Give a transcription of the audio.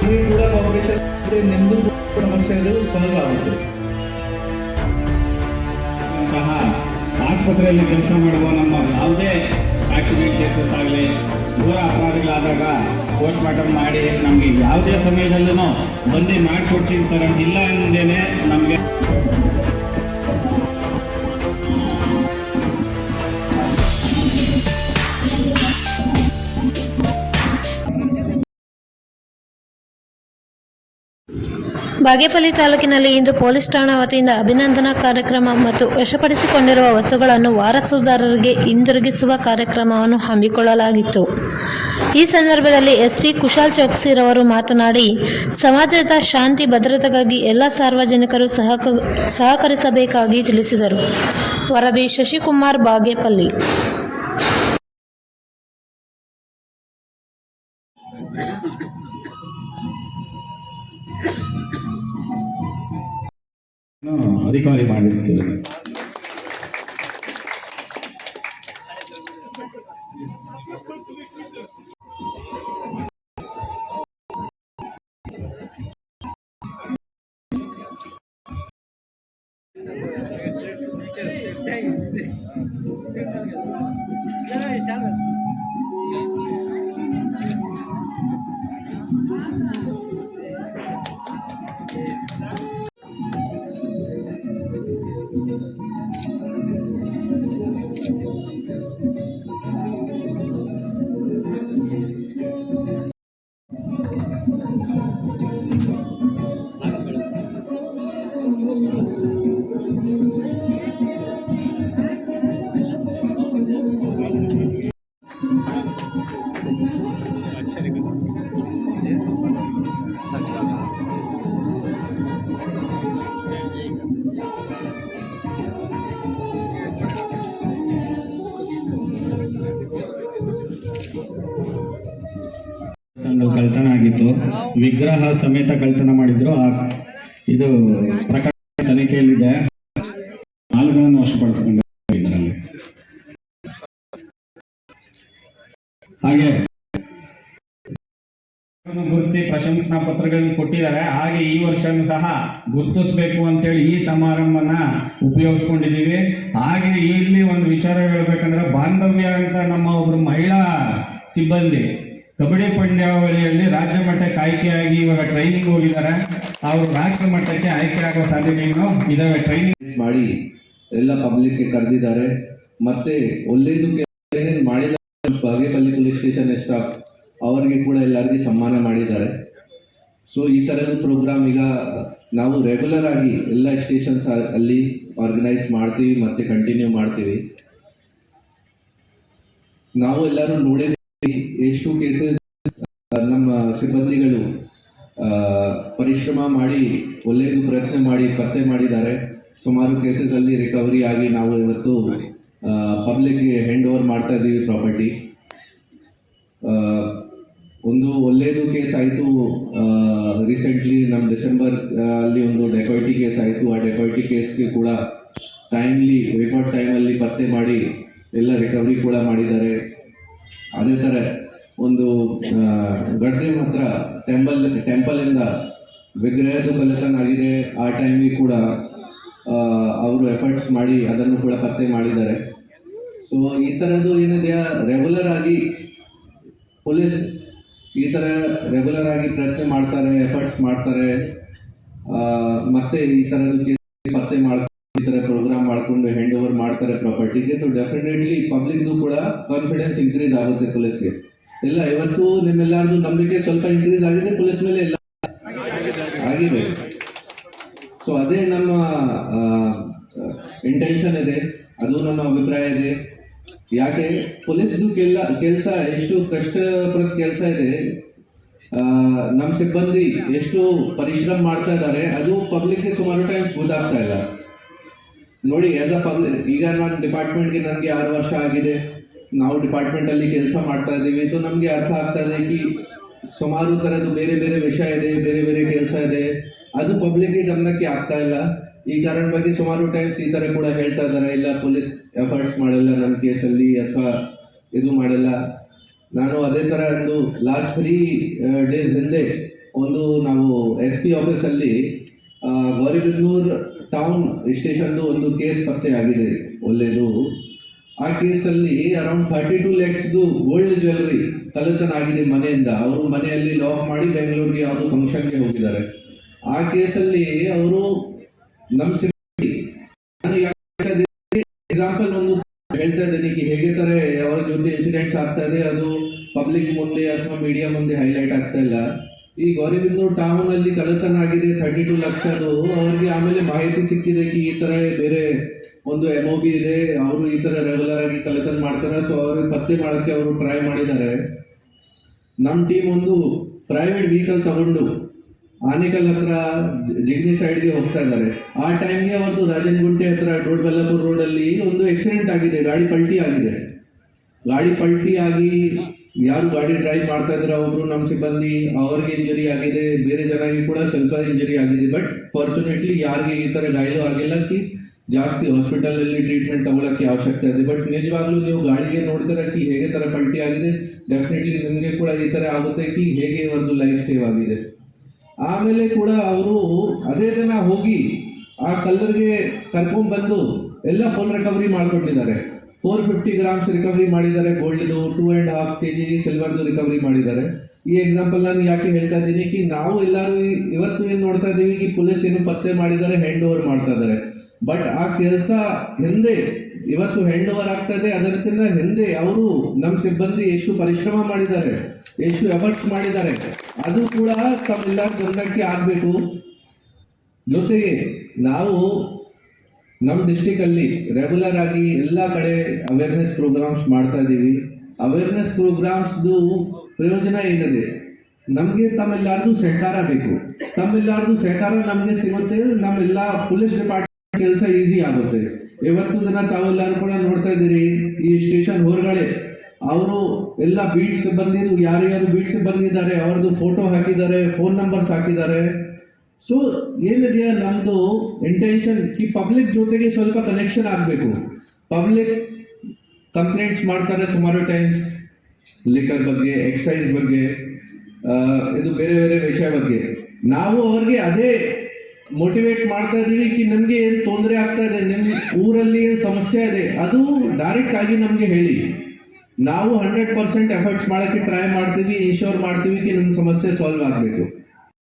ನೀವು ಕೂಡ ಕಾಪರೇಷನ್ ನಿಮ್ಮದು ಸಮಸ್ಯೆ ಅದು ಸಾಲ್ವ್ ಆಗುತ್ತೆ. ಆಸ್ಪತ್ರೆಯಲ್ಲಿ ಕೆಲಸ ಮಾಡುವ ನಮ್ಮ ಯಾವುದೇ ಆಕ್ಸಿಡೆಂಟ್ ಕೇಸಸ್ ಆಗಲಿ ಘೋರ ಅಪರಾಧಗಳಾದಾಗ ಪೋಸ್ಟ್ ಮಾರ್ಟಮ್ ಮಾಡಿ ನಮಗೆ ಯಾವುದೇ ಸಮಯದಲ್ಲೂ ಬಂದು ಮಾಡಿಕೊಡ್ತೀನಿ ಸರ್ ಅಂತಿಲ್ಲ ಅಂದೇನೆ ನಮಗೆ ಬಾಗೇಪಲ್ಲಿ ತಾಲೂಕಿನಲ್ಲಿ ಇಂದು ಪೊಲೀಸ್ ಠಾಣಾ ವತಿಯಿಂದ ಅಭಿನಂದನಾ ಕಾರ್ಯಕ್ರಮ ಮತ್ತು ವಶಪಡಿಸಿಕೊಂಡಿರುವ ವಸ್ತುಗಳನ್ನು ವಾರಸುದಾರರಿಗೆ ಹಿಂದಿರುಗಿಸುವ ಕಾರ್ಯಕ್ರಮವನ್ನು ಹಮ್ಮಿಕೊಳ್ಳಲಾಗಿತ್ತು. ಈ ಸಂದರ್ಭದಲ್ಲಿ ಎಸ್ಪಿ ಕುಶಾಲ್ ಚೌಕ್ಸಿರವರು ಮಾತನಾಡಿ, ಸಮಾಜದ ಶಾಂತಿ ಭದ್ರತೆಗಾಗಿ ಎಲ್ಲ ಸಾರ್ವಜನಿಕರು ಸಹಕರಿಸಬೇಕಾಗಿ ತಿಳಿಸಿದರು. ವರದಿ ಶಶಿಕುಮಾರ್, ಬಾಗೇಪಲ್ಲಿ. ರಿಕವರಿ ಮಾಡಿರ್ತೀವಿ. ಕಳ್ತನ ಆಗಿತ್ತು, ವಿಗ್ರಹ ಸಮೇತ ಕಳ್ತನ ಮಾಡಿದ್ರು. ಇದು ಪ್ರಕರಣ ತನಿಖೆಯಲ್ಲಿದೆ. ನಾಲ್ಕನ್ನು ವಶಪಡಿಸಿಕೊಂಡು ಇದರಲ್ಲಿ ಹಾಗೆ ಗುರುತಿಸಿ ಪ್ರಶಂಸನಾ ಪತ್ರಗಳನ್ನು ಕೊಟ್ಟಿದ್ದಾರೆ. ಹಾಗೆ ಈ ವರ್ಷನೂ ಸಹ ಗುರುತಿಸಬೇಕು ಅಂತೇಳಿ ಈ ಸಮಾರಂಭನ ಉಪಯೋಗಿಸ್ಕೊಂಡಿದ್ದೀವಿ. ಹಾಗೆ ಇಲ್ಲಿ ಒಂದು ವಿಚಾರ ಹೇಳ್ಬೇಕಂದ್ರೆ, ಬಾಂಧವ್ಯ ಅಂತ ನಮ್ಮ ಒಬ್ರು ಮಹಿಳಾ ಸಿಬ್ಬಂದಿ ಕಬಡ್ಡಿ ಪಂದ್ಯಾವಳಿಯಲ್ಲಿ ರಾಜ್ಯ ಮಟ್ಟಕ್ಕೆ ಆಯ್ಕೆಯಾಗಿ ಇವಾಗ ಟ್ರೈನಿಂಗ್ ಹೋಗಿದ್ದಾರೆ. ಅವರು ರಾಷ್ಟ್ರ ಮಟ್ಟಕ್ಕೆ ಆಯ್ಕೆ ಆಗೋ ಸಾಧ್ಯತೆಗಳು ಇದಾವೆ. ಟ್ರೈನಿಂಗ್ ಮಾಡಿ ಎಲ್ಲ ಪಬ್ಲಿಕ್ಗೆ ಕರೆದಿದ್ದಾರೆ. ಮತ್ತೆ ಒಳ್ಳೇದು ಏನೇನು ಮಾಡಿದ ಬಾಗೇಪಲ್ಲಿ ಪೊಲೀಸ್ ಸ್ಟೇಷನ್ ಸ್ಟಾಫ್ ಅವರಿಗೆ ಕೂಡ ಎಲ್ಲರಿಗೂ ಸನ್ಮಾನ ಮಾಡಿದ್ದಾರೆ. ಸೊ ಈ ಥರದ ಪ್ರೋಗ್ರಾಮ್ ಈಗ ನಾವು ರೆಗ್ಯುಲರ್ ಆಗಿ ಎಲ್ಲ ಸ್ಟೇಷನ್ಸ್ ಅಲ್ಲಿ ಆರ್ಗನೈಸ್ ಮಾಡ್ತೀವಿ ಮತ್ತೆ ಕಂಟಿನ್ಯೂ ಮಾಡ್ತೀವಿ. ನಾವು ಎಲ್ಲರೂ ನೋಡಿದ್ದೀವಿ ಎಷ್ಟು ಕೇಸಸ್ ನಮ್ಮ ಸಿಬ್ಬಂದಿಗಳು ಪರಿಶ್ರಮ ಮಾಡಿ ಒಳ್ಳೆಯದು ಪ್ರಯತ್ನ ಮಾಡಿ ಪತ್ತೆ ಮಾಡಿದ್ದಾರೆ. ಸುಮಾರು ಕೇಸಸ್ ಅಲ್ಲಿ ರಿಕವರಿ ಆಗಿ ನಾವು ಇವತ್ತು ಪಬ್ಲಿಕ್ಗೆ ಹ್ಯಾಂಡ್ ಓವರ್ ಮಾಡ್ತಾ ಇದ್ದೀವಿ ಪ್ರಾಪರ್ಟಿ. ಒಂದು ಒಳ್ಳೆಯದು ಕೇಸ್ ಆಯಿತು. ರೀಸೆಂಟ್ಲಿ ನಮ್ಮ ಡಿಸೆಂಬರ್ ಅಲ್ಲಿ ಒಂದು ಡೆಕಾಯಿಟಿ ಕೇಸ್ ಆಯಿತು. ಆ ಡೆಕಾಯಿಟಿ ಕೇಸ್ಗೆ ಕೂಡ ಟೈಮ್ಲಿ ರೆಕಾರ್ಡ್ ಟೈಮಲ್ಲಿ ಪತ್ತೆ ಮಾಡಿ ಎಲ್ಲ ರಿಕವರಿ ಕೂಡ ಮಾಡಿದ್ದಾರೆ. ಅದೇ ಥರ ಒಂದು ಗಡ್ಡೆ ಹತ್ರ ಟೆಂಪಲಿಂದ ವಿಗ್ರಹದ ಕಳ್ಳತನ ಆಗಿದೆ. ಆ ಟೈಮಿಗೆ ಕೂಡ ಅವರು ಎಫರ್ಟ್ಸ್ ಮಾಡಿ ಅದನ್ನು ಕೂಡ ಪತ್ತೆ ಮಾಡಿದ್ದಾರೆ. ಸೊ ಈ ಥರದ್ದು ಏನಿದೆಯಾ ರೆಗ್ಯುಲರ್ ಆಗಿ ಪೊಲೀಸ್ ಈ ಥರ ರೆಗ್ಯುಲರ್ ಆಗಿ ಪ್ರಯತ್ನ ಮಾಡ್ತಾರೆ, ಎಫರ್ಟ್ಸ್ ಮಾಡ್ತಾರೆ. ಮತ್ತೆ ಈ ಥರದ್ದು ಪತ್ತೆ ಮಾಡ್ತಾರೆ, ಈ ಥರ ಪ್ರೋಗ್ರಾಮ್ ಮಾಡಿಕೊಂಡು ಹ್ಯಾಂಡ್ ಓವರ್ ಮಾಡ್ತಾರೆ ಪ್ರಾಪರ್ಟಿಗೆ. ಸೊ ಡೆಫಿನೆಟ್ಲಿ ಪಬ್ಲಿಕ್ದು ಕೂಡ ಕಾನ್ಫಿಡೆನ್ಸ್ ಇನ್ಕ್ರೀಸ್ ಆಗುತ್ತೆ ಪೊಲೀಸ್ಗೆ. ಎಲ್ಲ ಇವತ್ತು ನಿಮ್ಮೆಲ್ಲರದು ನಂಬಿಕೆ ಸ್ವಲ್ಪ ಇನ್ಕ್ರೀಸ್ ಆಗಿದೆ ಪೊಲೀಸ್ ಮೇಲೆ, ಎಲ್ಲ ಆಗಿದೆ. ಸೊ ಅದೇ ನಮ್ಮ ಇಂಟೆನ್ಷನ್ ಇದೆ, ಅದು ನಮ್ಮ ಅಭಿಪ್ರಾಯ ಇದೆ. ಯಾಕೆ ಪೊಲೀಸ್ದು ಕೆಲಸ ಎಷ್ಟು ಕಷ್ಟಪದ ಕೆಲಸ ಇದೆ, ನಮ್ಮ ಸಿಬ್ಬಂದಿ ಎಷ್ಟು ಪರಿಶ್ರಮ ಮಾಡ್ತಾ ಇದ್ದಾರೆ, ಅದು ಪಬ್ಲಿಕ್ಗೆ ಸುಮಾರು ಟೈಮ್ಸ್ ಗೊತ್ತಾಗ್ತಾ ಇಲ್ಲ. ನೋಡಿ, ಆಸ್ ಅ ಪಬ್ಲಿಕ್ ಈಗ ನನ್ನ ಡಿಪಾರ್ಟ್ಮೆಂಟ್ಗೆ ನನಗೆ 6 ವರ್ಷ ಆಗಿದೆ. ನಾವು ಡಿಪಾರ್ಟ್ಮೆಂಟಲ್ಲಿ ಕೆಲಸ ಮಾಡ್ತಾ ಇದ್ದೀವಿ. ಸೊ ನಮಗೆ ಅರ್ಥ ಆಗ್ತಾ ಇದೆ ಕಿ ಸುಮಾರು ಥರದ್ದು ಬೇರೆ ಬೇರೆ ವಿಷಯ ಇದೆ, ಬೇರೆ ಬೇರೆ ಕೆಲಸ ಇದೆ, ಅದು ಪಬ್ಲಿಕ್ಗೆ ಗಮನಕ್ಕೆ ಆಗ್ತಾ ಇಲ್ಲ. ಈ ಕಾರಣ ಬಗ್ಗೆ ಸುಮಾರು ಟೈಮ್ಸ್ ಈ ಥರ ಕೂಡ ಹೇಳ್ತಾ ಇದ್ದಾರೆ, ಇಲ್ಲ ಪೊಲೀಸ್ ಎಫರ್ಟ್ಸ್ ಮಾಡಲ್ಲ ನನ್ನ ಕೇಸಲ್ಲಿ ಅಥವಾ ಇದು ಮಾಡಲ್ಲ. ನಾನು ಅದೇ ಥರ ಒಂದು ಲಾಸ್ಟ್ 3 days ಹಿಂದೆ ಒಂದು ನಾವು SP ಆಫೀಸಲ್ಲಿ ಗೌರಿಬಿದನೂರ್ ಟೌನ್ ಸ್ಟೇಷನ್ದು ಒಂದು ಕೇಸ್ ಪತ್ತೆ ಆಗಿದೆ ಒಳ್ಳೆಯದು. ಆ ಕೇಸಲ್ಲಿ ಅರೌಂಡ್ 32 lakhsದು ಗೋಲ್ಡ್ ಜ್ಯುವೆಲ್ಲರಿ ಕಳ್ಳತನ ಆಗಿದೆ ಮನೆಯಿಂದ. ಅವರು ಮನೆಯಲ್ಲಿ ಲಾಕ್ ಮಾಡಿ ಬೆಂಗಳೂರಿಗೆ ಯಾವುದೋ ಫಂಕ್ಷನ್ಗೆ ಹೋಗಿದ್ದಾರೆ. ಆ ಕೇಸಲ್ಲಿ ಅವರು ನಮ್ಮ ಸಿಬ್ಬಂದಿ, ನಾನು ಎಕ್ಸಾಂಪಲ್ ಒಂದು ಹೇಳ್ತಾ ಇದ್ದೀನಿ ಹೇಗೆ ತರ ಅವರ ಜೊತೆ ಇನ್ಸಿಡೆಂಟ್ಸ್ ಆಗ್ತಾ ಇದೆ, ಅದು ಪಬ್ಲಿಕ್ ಮುಂದೆ ಅಥವಾ ಮೀಡಿಯಾ ಮುಂದೆ ಹೈಲೈಟ್ ಆಗ್ತಾ ಇಲ್ಲ. ಈ ಗೌರಿಬಿದನೂರು ಟೌನ್ ಅಲ್ಲಿ ಕಳ್ಳತನ ಆಗಿದೆ 32 ಲಕ್ಷದು. ಅವ್ರಿಗೆ ಆಮೇಲೆ ಮಾಹಿತಿ ಸಿಕ್ಕಿದೆ ಈ ತರ ಬೇರೆ ಒಂದು MOB ಇದೆ, ಅವರು ಈ ತರ ರೆಗ್ಯುಲರ್ ಆಗಿ ಕಳ್ಳತನ ಮಾಡ್ತಾರೆ. ಸೊ ಅವ್ರಿಗೆ ಪತ್ತೆ ಮಾಡಕ್ಕೆ ಅವರು ಟ್ರೈ ಮಾಡಿದ್ದಾರೆ. ನಮ್ಮ ಟೀಮ್ ಒಂದು ಪ್ರೈವೇಟ್ ವೆಹಿಕಲ್ ತಗೊಂಡು ಆನೇಕಲ್ ಹತ್ರ ಜಿಗ್ನಿ ಸೈಡ್ಗೆ ಹೋಗ್ತಾ ಇದ್ದಾರೆ. ಆ ಟೈಮ್ಗೆ ಅವತ್ತು ರಾಜನಗುಂಟೆ ಹತ್ರ ದೊಡ್ಡಬಳ್ಳಾಪುರ ರೋಡ್ ಅಲ್ಲಿ ಒಂದು ಆಕ್ಸಿಡೆಂಟ್ ಆಗಿದೆ, ಗಾಡಿ ಪಲ್ಟಿ ಆಗಿದೆ. ಗಾಡಿ ಪಲ್ಟಿ ಆಗಿ ಯಾರು ಗಾಡಿ ಡ್ರೈವ್ ಮಾಡ್ತಾ ಇದ್ರೆ ಒಬ್ರು ನಮ್ಮ ಸಿಬ್ಬಂದಿ, ಅವ್ರಿಗೆ ಇಂಜರಿ ಆಗಿದೆ, ಬೇರೆ ಜನರಿಗೆ ಕೂಡ ಸ್ವಲ್ಪ ಇಂಜರಿ ಆಗಿದೆ. ಬಟ್ ಫಾರ್ಚುನೇಟ್ಲಿ ಯಾರಿಗೆ ಈ ತರ ಗಾಯ ಆಗಿಲ್ಲ ಕಿ ಜಾಸ್ತಿ ಹಾಸ್ಪಿಟಲ್ ಅಲ್ಲಿ ಟ್ರೀಟ್ಮೆಂಟ್ ತಗೊಳಕ್ಕೆ ಅವಶ್ಯಕತೆ ಇದೆ. ಬಟ್ ನಿಜವಾಗ್ಲೂ ನೀವು ಗಾಡಿಗೆ ನೋಡ್ತೀರಾ ಕಿ ಹೇಗೆ ತರ ಪಲ್ಟಿ ಆಗಿದೆ, ಡೆಫಿನೆಟ್ಲಿ ನಿಮಗೆ ಕೂಡ ಈ ತರ ಆಗುತ್ತೆ ಕಿ ಹೇಗೆ ಒಂದು ಲೈಫ್ ಸೇವ್ ಆಗಿದೆ. ಆಮೇಲೆ ಕೂಡ ಅವರು ಅದೇ ದಿನ ಹೋಗಿ ಆ ಕಲ್ಲರ್ಗೆ ಕರ್ಕೊಂಡ್ ಬಂದು ಎಲ್ಲ ಫುಲ್ ರಿಕವರಿ ಮಾಡ್ಕೊಂಡಿದ್ದಾರೆ. 450 grams ರಿಕವರಿ ಮಾಡಿದ್ದಾರೆ, ಗೋಲ್ಡ್ದು 2.5 kg ಸಿಲ್ವರ್ದು ರಿಕವರಿ ಮಾಡಿದ್ದಾರೆ. ಈ ಎಕ್ಸಾಂಪಲ್ ನಾನು ಯಾಕೆ ಹೇಳ್ತಾ ಇದ್ದೀನಿ ಕಿ ನಾವು ಎಲ್ಲರೂ ಇವತ್ತು ಏನು ನೋಡ್ತಾ ಇದ್ದೀವಿ ಕಿ ಪೊಲೀಸ್ ಏನು ಪತ್ತೆ ಮಾಡಿದ್ದಾರೆ, ಹ್ಯಾಂಡ್ ಓವರ್ ಮಾಡ್ತಾ ಇದ್ದಾರೆ. ಬಟ್ ಆ ಕೆಲಸ ಹಿಂದೆ ಇವತ್ತು ಹ್ಯಾಂಡ್ ಓವರ್ ಆಗ್ತಾ ಇದೆ, ಅದಕ್ಕಿಂತ ಹಿಂದೆ ಅವರು ನಮ್ಮ ಸಿಬ್ಬಂದಿ ಎಷ್ಟು ಪರಿಶ್ರಮ ಮಾಡಿದ್ದಾರೆ, ಎಷ್ಟು ಎಫರ್ಟ್ಸ್ ಮಾಡಿದ್ದಾರೆ, ಅದು ಕೂಡ ತಮ್ಮೆಲ್ಲರ ಗಮನಕ್ಕೆ ಆಗಬೇಕು. ಜೊತೆಗೆ ನಾವು ನಮ್ಮ ಡಿಸ್ಟಿಕ್ ಅಲ್ಲಿ ರೆಗ್ಯುಲರ್ ಆಗಿ ಎಲ್ಲ ಕಡೆ ಅವೇರ್ನೆಸ್ ಪ್ರೋಗ್ರಾಮ್ಸ್ ಮಾಡ್ತಾ ಇದ್ದೀವಿ. ಅವೇರ್ನೆಸ್ ಪ್ರೋಗ್ರಾಮ್ಸ್ದು ಪ್ರಯೋಜನ ಏನಿದೆ, ನಮಗೆ ತಮ್ಮೆಲ್ಲರದು ಸಹಕಾರ ಬೇಕು. ತಮ್ಮೆಲ್ಲರದು ಸಹಕಾರ ನಮಗೆ ಸಿಗುತ್ತೆ, ನಮ್ಮೆಲ್ಲ ಪೊಲೀಸ್ ಡಿಪಾರ್ಟ್ಮೆಂಟ್ ಕೆಲಸ ಈಸಿ ಆಗುತ್ತೆ. ಇವತ್ತು ದಿನ ತಾವೆಲ್ಲರೂ ಕೂಡ ನೋಡ್ತಾ ಇದ್ದೀರಿ ಈ ಸ್ಟೇಷನ್ ಹೊರಗಡೆ ಅವರು ಎಲ್ಲ ಬೀಟ್ ಸಿಬ್ಬಂದಿ ಯಾರ್ಯಾರು ಬೀಟ್ ಸಿಬ್ಬಂದಿ ಇದ್ದಾರೆ ಅವ್ರದ್ದು ಫೋಟೋ ಹಾಕಿದ್ದಾರೆ, ಫೋನ್ ನಂಬರ್ಸ್ ಹಾಕಿದ್ದಾರೆ. ಸೊ ಏನಿದೆಯಾ ನಮ್ದು ಇಂಟೆನ್ಷನ್ ಈ ಪಬ್ಲಿಕ್ ಜೊತೆಗೆ ಸ್ವಲ್ಪ ಕನೆಕ್ಷನ್ ಆಗಬೇಕು. ಪಬ್ಲಿಕ್ ಕಂಪ್ಲೇಂಟ್ಸ್ ಮಾಡ್ತಾರೆ ಸುಮಾರು ಟೈಮ್ಸ್, ಲಿಕ್ಕರ್ ಬಗ್ಗೆ, ಎಕ್ಸೈಸ್ ಬಗ್ಗೆ, ಇದು ಬೇರೆ ಬೇರೆ ವಿಷಯ ಬಗ್ಗೆ. ನಾವು ಅವ್ರಿಗೆ ಅದೇ ಮೋಟಿವೇಟ್ ಮಾಡ್ತಾ ಇದ್ದೀವಿ ಕಿ ನಮಗೆ ಏನು ತೊಂದರೆ ಆಗ್ತಾ ಇದೆ, ನಿಮ್ಮ ಊರಲ್ಲಿ ಏನು ಸಮಸ್ಯೆ ಇದೆ, ಅದು ಡೈರೆಕ್ಟ್ ಆಗಿ ನಮಗೆ ಹೇಳಿ. ನಾವು 100% ಎಫರ್ಟ್ಸ್ ಮಾಡೋಕ್ಕೆ ಟ್ರೈ ಮಾಡ್ತೀವಿ, ಇನ್ಶೋರ್ ಮಾಡ್ತೀವಿ ಕಿ ನಿಮ್ಮ ಸಮಸ್ಯೆ ಸಾಲ್ವ್ ಆಗಬೇಕು.